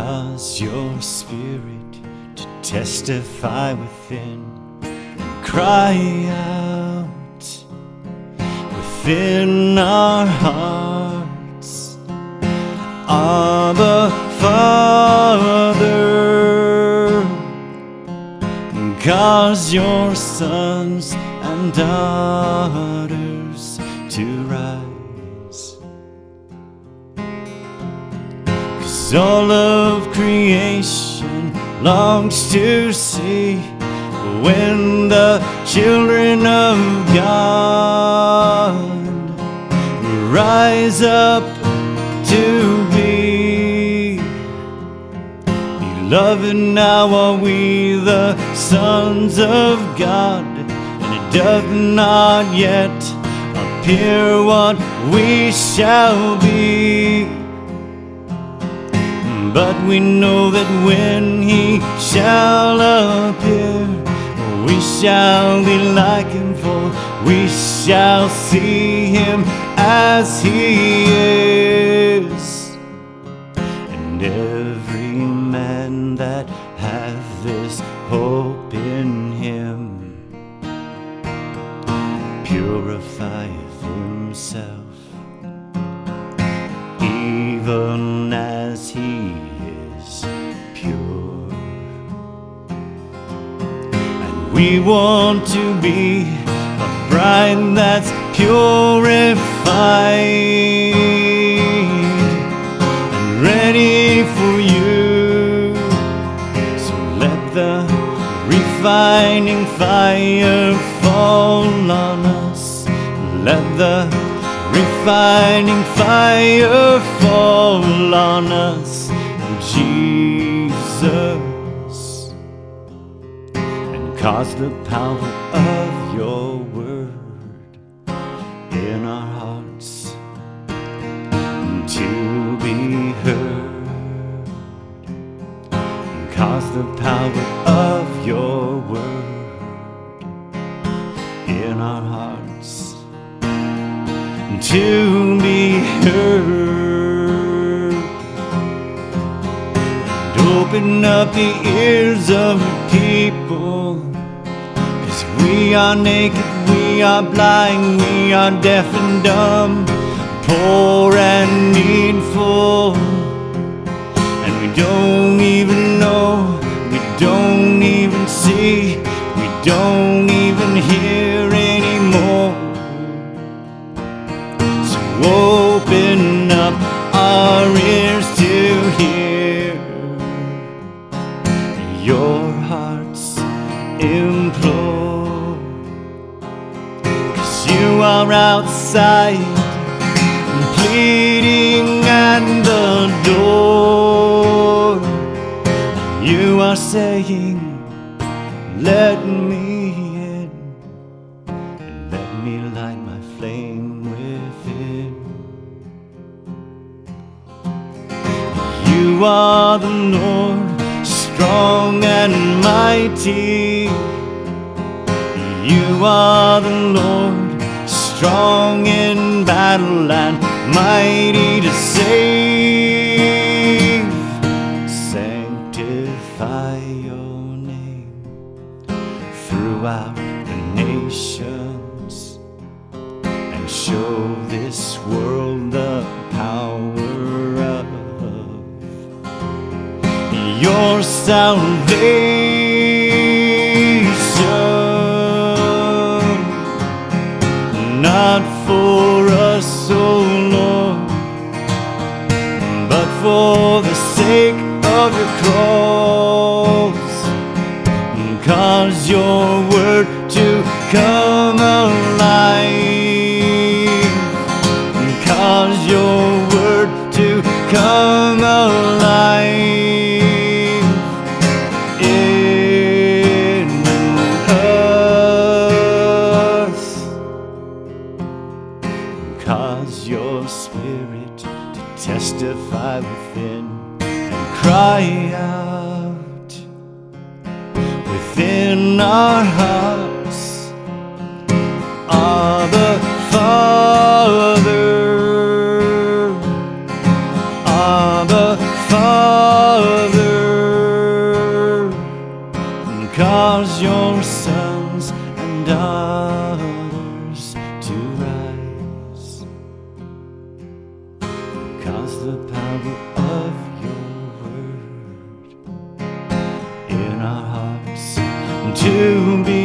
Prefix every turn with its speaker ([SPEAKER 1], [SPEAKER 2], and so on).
[SPEAKER 1] cause your spirit to testify within and cry out within our hearts. Abba, Father, cause your sons and daughters to rise. 'Cause all of creation longs to see when the children of God rise up to be beloved. Now are we the sons of God, and it doth not yet appear what we shall be. But we know that when he shall appear, we shall be like him, for we shall see him as he is. And every man that hath this hope in him purifieth himself, even as he is pure. And we want to be a bride that's purified and ready for you. So let the refining fire fall on us. Let the refining fire fall on us, Jesus, and cause the power of your word in our hearts to be heard, and cause the power of your word in our hearts to be heard. And open up the ears of your people, 'cause we are naked, we are blind, we are deaf and dumb, poor and needful, and we don't even know, we don't even see, we don't even hear anymore. So open up our ears to hear your heart's implore. 'Cause you are outside pleading at the door. You are saying, let me in, and let me light my flame within. You are the Lord, strong and mighty. You are the Lord, strong in battle and mighty to save. Sanctify your name throughout the nations, and show this world the power of your salvation. Not for us, oh Lord, but for the sake of your cross, cause your word to come alive, cause your word to come alive in us, cause your spirit to testify within and cry out within our hearts. Abba, Father, Abba, Father. cause your sons and daughters to rise. Cause the power of your word in our hearts to be